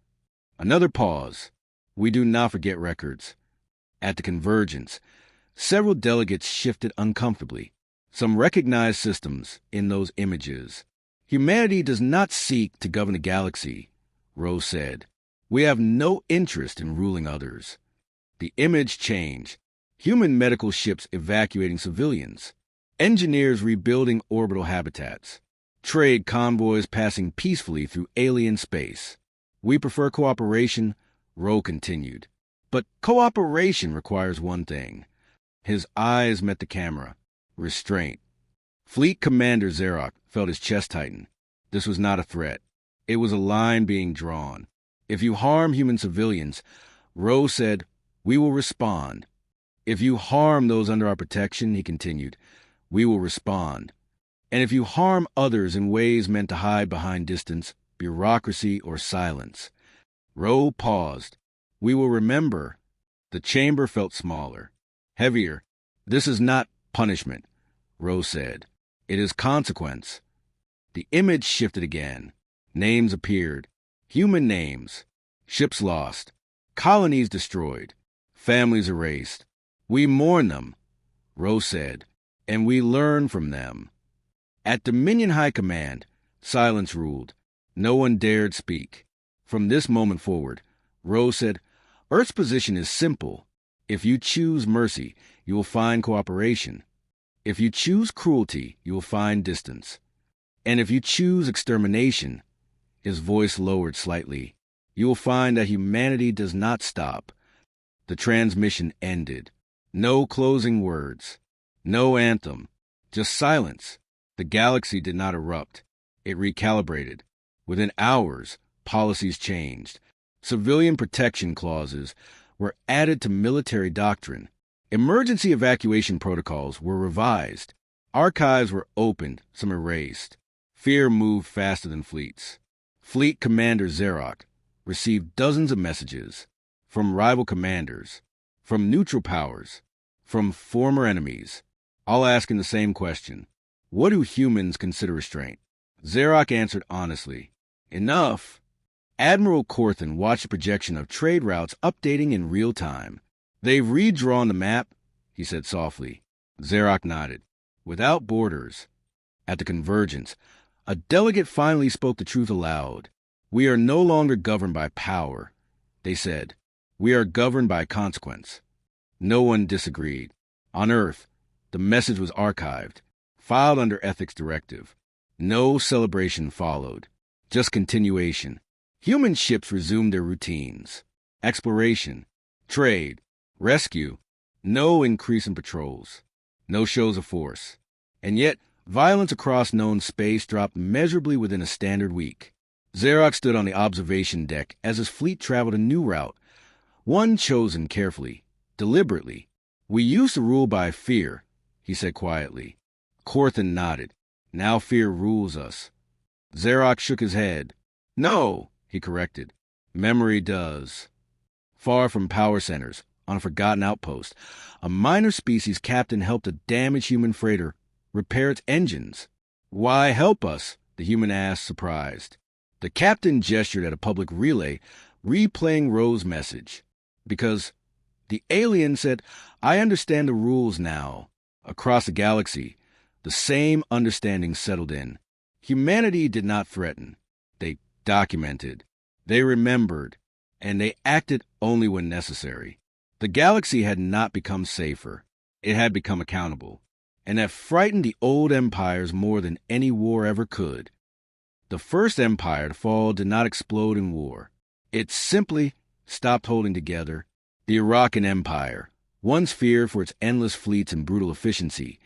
Another pause. "We do not forget records." At the convergence, several delegates shifted uncomfortably. Some recognized systems in those images. "Humanity does not seek to govern the galaxy," Rowe said. "We have no interest in ruling others." The image changed. Human medical ships evacuating civilians. Engineers rebuilding orbital habitats. Trade convoys passing peacefully through alien space. "We prefer cooperation," Rowe continued. "But cooperation requires one thing." His eyes met the camera. Restraint. Fleet Commander Xeroc felt his chest tighten. This was not a threat. It was a line being drawn. "If you harm human civilians," Rowe said, "we will respond. If you harm those under our protection," he continued, "we will respond. And if you harm others in ways meant to hide behind distance, bureaucracy, or silence." Rowe paused. "We will remember." The chamber felt smaller, heavier. "This is not punishment," Rowe said. "It is consequence." The image shifted again. Names appeared. Human names. Ships lost. Colonies destroyed. Families erased. "We mourn them," Rowe said, "and we learn from them." At Dominion High Command, silence ruled. No one dared speak. From this moment forward, Rowe said, "Earth's position is simple. If you choose mercy, you will find cooperation. If you choose cruelty, you will find distance. And if you choose extermination," his voice lowered slightly, "you will find that humanity does not stop." The transmission ended. No closing words. No anthem. Just silence. The galaxy did not erupt. It recalibrated. Within hours, policies changed. Civilian protection clauses were added to military doctrine. Emergency evacuation protocols were revised. Archives were opened, some erased. Fear moved faster than fleets. Fleet Commander Xeroc received dozens of messages from rival commanders, from neutral powers, from former enemies, all asking the same question: what do humans consider restraint? Xeroc answered honestly: "Enough." Admiral Corthan watched the projection of trade routes updating in real time. "They've redrawn the map," he said softly. Xeroc nodded. "Without borders." At the convergence, a delegate finally spoke the truth aloud. We are no longer governed by power, they said. We are governed by consequence. No one disagreed. On Earth, the message was archived, filed under ethics directive. No celebration followed, just continuation. Human ships resumed their routines. Exploration, trade, rescue, no increase in patrols, no shows of force. And yet, violence across known space dropped measurably within a standard week. Xerox stood on the observation deck as his fleet traveled a new route, one chosen carefully, deliberately. We used to rule by fear, he said quietly. Corthan nodded. Now fear rules us. Xerox shook his head. No, he corrected. Memory does. Far from power centers, on a forgotten outpost, a minor species captain helped a damaged human freighter repair its engines. Why help us? The human asked, surprised. The captain gestured at a public relay, replaying Rose's message. Because the alien said, I understand the rules now. Across the galaxy, the same understanding settled in. Humanity did not threaten. They documented. They remembered. And they acted only when necessary. The galaxy had not become safer. It had become accountable. And that frightened the old empires more than any war ever could. The first empire to fall did not explode in war. It simply stopped holding together. The Iraqan Empire, once feared for its endless fleets and brutal efficiency,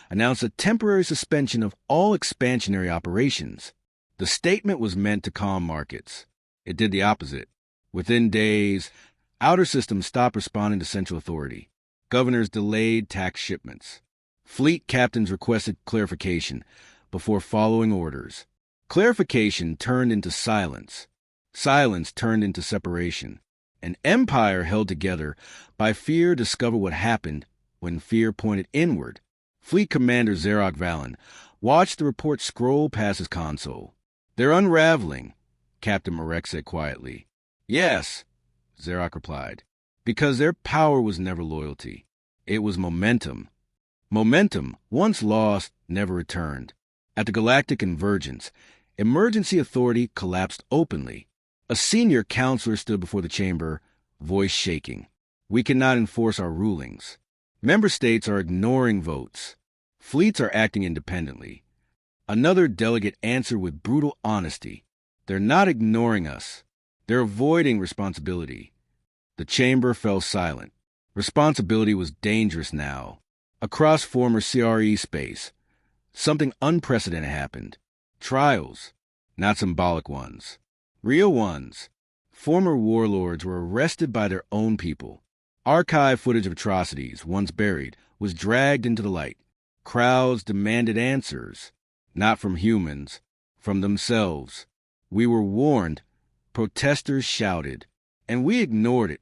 announced a temporary suspension of all expansionary operations. The statement was meant to calm markets. It did the opposite. Within days, outer systems stopped responding to central authority. Governors delayed tax shipments. Fleet captains requested clarification before following orders. Clarification turned into silence. Silence turned into separation. An empire held together by fear discovered what happened when fear pointed inward. Fleet Commander Xerox Valen watched the report scroll past his console. They're unraveling, Captain Marek said quietly. Yes, Xerox replied, because their power was never loyalty. It was momentum. Momentum, once lost, never returned. At the Galactic Convergence, emergency authority collapsed openly. A senior counselor stood before the chamber, voice shaking. We cannot enforce our rulings. Member states are ignoring votes. Fleets are acting independently. Another delegate answered with brutal honesty. They're not ignoring us. They're avoiding responsibility. The chamber fell silent. Responsibility was dangerous now. Across former CRE space, something unprecedented happened. Trials, not symbolic ones. Real ones. Former warlords were arrested by their own people. Archive footage of atrocities, once buried, was dragged into the light. Crowds demanded answers, not from humans, from themselves. We were warned. Protesters shouted, and we ignored it.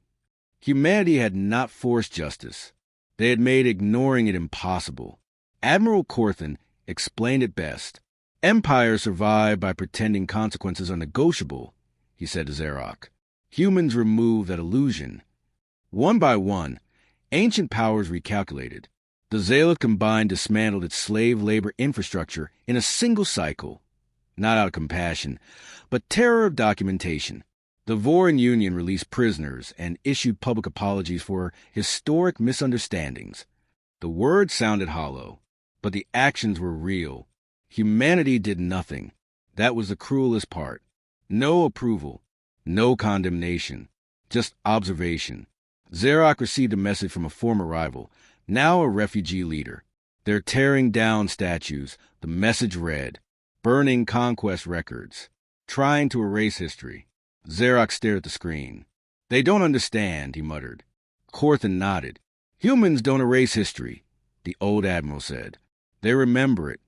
Humanity had not forced justice. They had made ignoring it impossible. Admiral Corthan explained it best. Empires survive by pretending consequences are negotiable, he said to Xerox. Humans remove that illusion. One by one, ancient powers recalculated. The Xaelith Combined dismantled its slave labor infrastructure in a single cycle. Not out of compassion, but terror of documentation. The Vorin Union released prisoners and issued public apologies for historic misunderstandings. The words sounded hollow, but the actions were real. Humanity did nothing. That was the cruelest part. No approval, no condemnation, just observation. Xerox received a message from a former rival, now a refugee leader. They're tearing down statues, the message read, burning conquest records, trying to erase history. Xerox stared at the screen. They don't understand, he muttered. Corthan nodded. Humans don't erase history, the old admiral said. They remember it.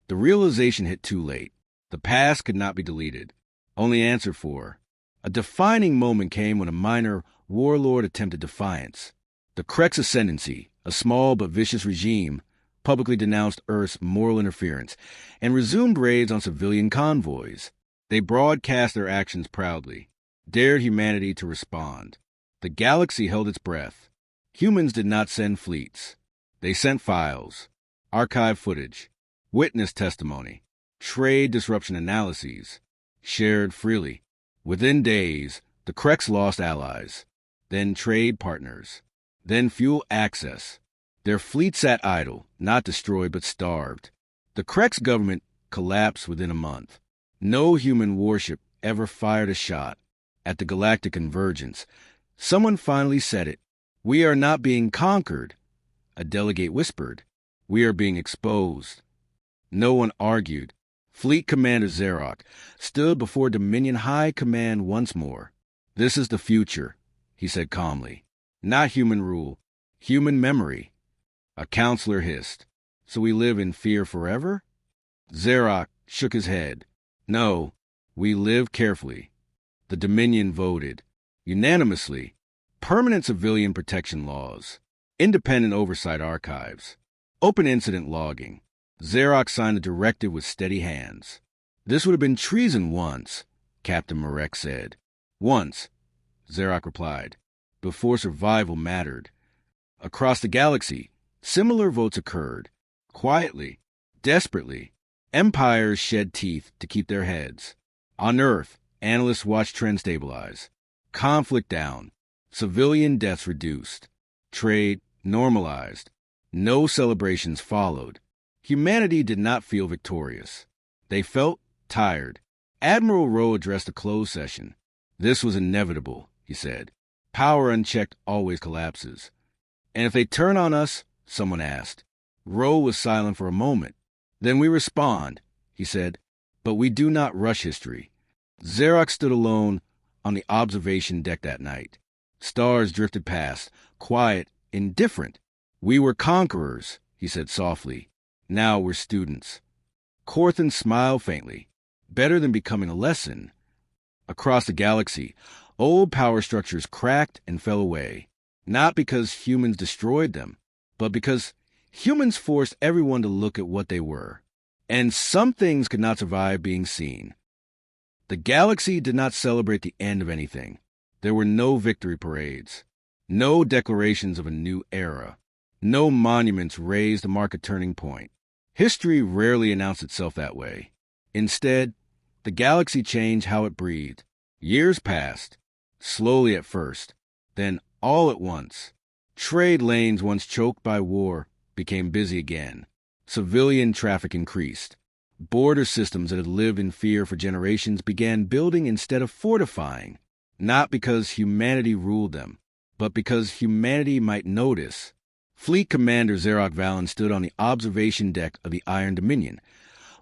The realization hit too late. The past could not be deleted, only answered for. A defining moment came when a minor warlord attempted defiance. The Krex Ascendancy, a small but vicious regime, publicly denounced Earth's moral interference and resumed raids on civilian convoys. They broadcast their actions proudly, dared humanity to respond. The galaxy held its breath. Humans did not send fleets. They sent files, archive footage, witness testimony, trade disruption analyses, shared freely. Within days, the Kreks lost allies, then trade partners, then fuel access. Their fleet sat idle, not destroyed but starved. The Kreks government collapsed within a month. No human warship ever fired a shot. At the Galactic Convergence, someone finally said it. "We are not being conquered," a delegate whispered. "We are being exposed." No one argued. Fleet Commander Xerox stood before Dominion High Command once more. "This is the future," he said calmly. "Not human rule, human memory." A counselor hissed. "So we live in fear forever?" Xerox shook his head. "No, we live carefully." The Dominion voted, unanimously, permanent civilian protection laws, independent oversight archives, open incident logging. Xerox signed the directive with steady hands. "This would have been treason once," Captain Marek said. "Once," Xerox replied, "before survival mattered." Across the galaxy, similar votes occurred. Quietly, desperately, empires shed teeth to keep their heads. On Earth, analysts watched trends stabilize. Conflict down. Civilian deaths reduced. Trade normalized. No celebrations followed. Humanity did not feel victorious. They felt tired. Admiral Rowe addressed a closed session. "This was inevitable," he said. "Power unchecked always collapses." "And if they turn on us?" someone asked. Rowe was silent for a moment. "Then we respond," he said. "But we do not rush history." Xerox stood alone on the observation deck that night. Stars drifted past, quiet, indifferent. "We were conquerors," he said softly. "Now we're students." Corthan smiled faintly. Better than becoming a lesson. Across the galaxy, old power structures cracked and fell away. Not because humans destroyed them, but because humans forced everyone to look at what they were. And some things could not survive being seen. The galaxy did not celebrate the end of anything. There were no victory parades, no declarations of a new era, no monuments raised to mark a turning point. History rarely announced itself that way. Instead, the galaxy changed how it breathed. Years passed, slowly at first, then all at once. Trade lanes once choked by war became busy again. Civilian traffic increased. Border systems that had lived in fear for generations began building instead of fortifying, not because humanity ruled them, but because humanity might notice. Fleet Commander Xerox Valen stood on the observation deck of the Iron Dominion,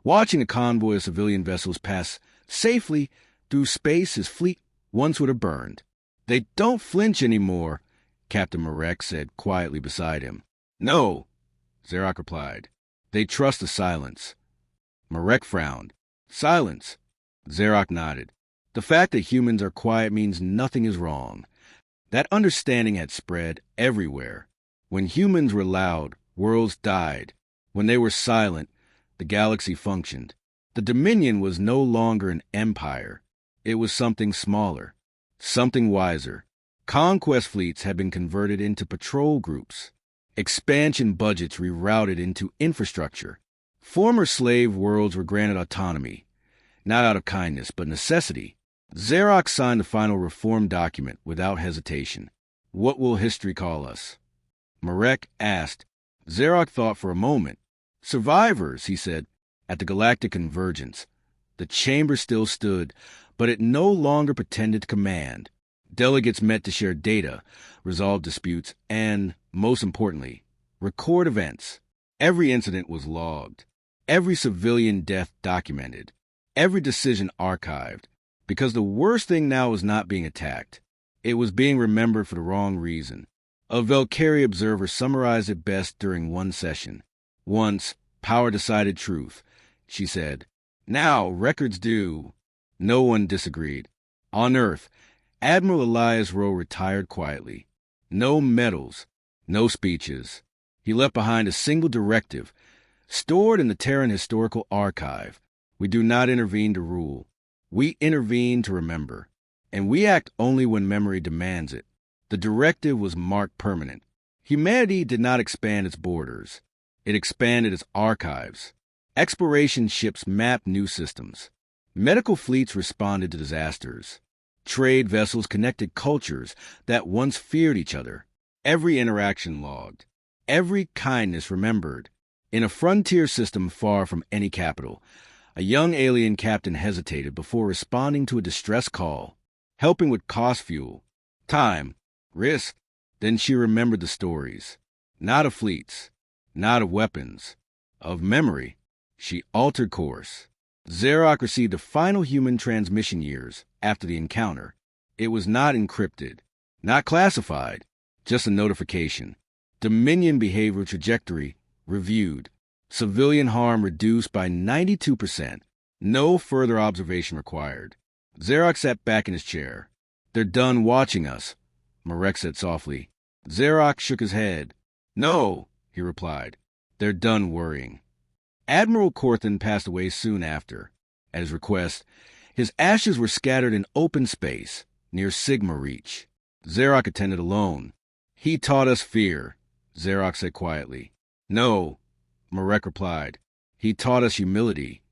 watching a convoy of civilian vessels pass safely through space his fleet once would have burned. "They don't flinch anymore," Captain Marek said quietly beside him. "No," Xerox replied. "They trust the silence." Marek frowned. "Silence." Xerox nodded. "The fact that humans are quiet means nothing is wrong." That understanding had spread everywhere. When humans were loud, worlds died. When they were silent, the galaxy functioned. The Dominion was no longer an empire. It was something smaller, something wiser. Conquest fleets had been converted into patrol groups. Expansion budgets rerouted into infrastructure. Former slave worlds were granted autonomy, not out of kindness, but necessity. Xerox signed the final reform document without hesitation. "What will history call us?" Marek asked. Xerox thought for a moment. "Survivors," he said. At the Galactic Convergence, the chamber still stood, but it no longer pretended to command. Delegates met to share data, resolve disputes, and, most importantly, record events. Every incident was logged. Every civilian death documented. Every decision archived. Because the worst thing now was not being attacked. It was being remembered for the wrong reason. A Valkyrie observer summarized it best during one session. Once, power decided truth. She said, "Now, records do." No one disagreed. On Earth, Admiral Elias Rowe retired quietly. No medals, no speeches. He left behind a single directive, stored in the Terran Historical Archive. "We do not intervene to rule. We intervene to remember. And we act only when memory demands it." The directive was marked permanent. Humanity did not expand its borders. It expanded its archives. Exploration ships mapped new systems. Medical fleets responded to disasters. Trade vessels connected cultures that once feared each other. Every interaction logged. Every kindness remembered. In a frontier system far from any capital, a young alien captain hesitated before responding to a distress call, helping with cost fuel, time, risk. Then she remembered the stories. Not of fleets, not of weapons, of memory. She altered course. Xerox received a final human transmission years after the encounter. It was not encrypted, not classified, just a notification. Dominion behavior trajectory reviewed. Civilian harm reduced by 92%. No further observation required. Xerox sat back in his chair. "They're done watching us," Marek said softly. Xerox shook his head. "No," he replied. "They're done worrying." Admiral Corthan passed away soon after. At his request, his ashes were scattered in open space near Sigma Reach. Xerox attended alone. "He taught us fear," Xerox said quietly. "No," Marek replied. "He taught us humility."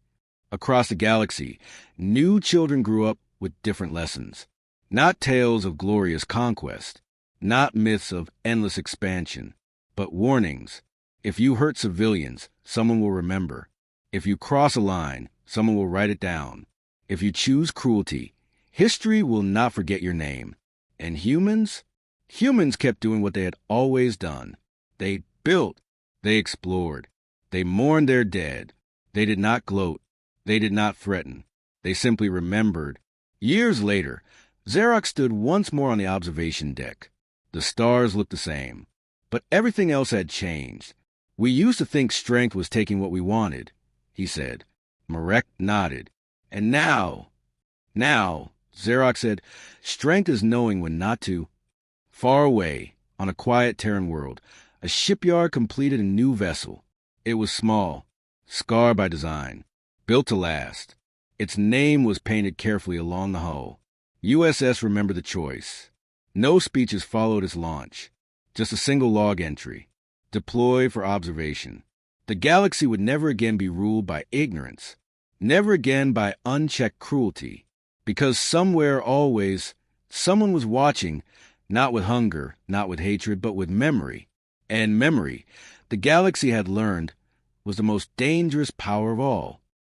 Across the galaxy, new children grew up with different lessons. Not tales of glorious conquest, not myths of endless expansion, but warnings. If you hurt civilians, someone will remember. If you cross a line, someone will write it down. If you choose cruelty, history will not forget your name. And humans? Humans kept doing what they had always done. They built. They explored. They mourned their dead. They did not gloat. They did not threaten. They simply remembered. Years later, Xerox stood once more on the observation deck. The stars looked the same. But everything else had changed. "We used to think strength was taking what we wanted," he said. Marek nodded. "And now, Xerox said, strength is knowing when not to." Far away, on a quiet Terran world, a shipyard completed a new vessel. It was small, scarred by design, built to last. Its name was painted carefully along the hull. USS Remember the Choice. No speeches followed its launch, just a single log entry. Deploy for observation. The galaxy would never again be ruled by ignorance, never again by unchecked cruelty, because somewhere always someone was watching, not with hunger, not with hatred, but with memory. And memory, the galaxy had learned, was the most dangerous power of all.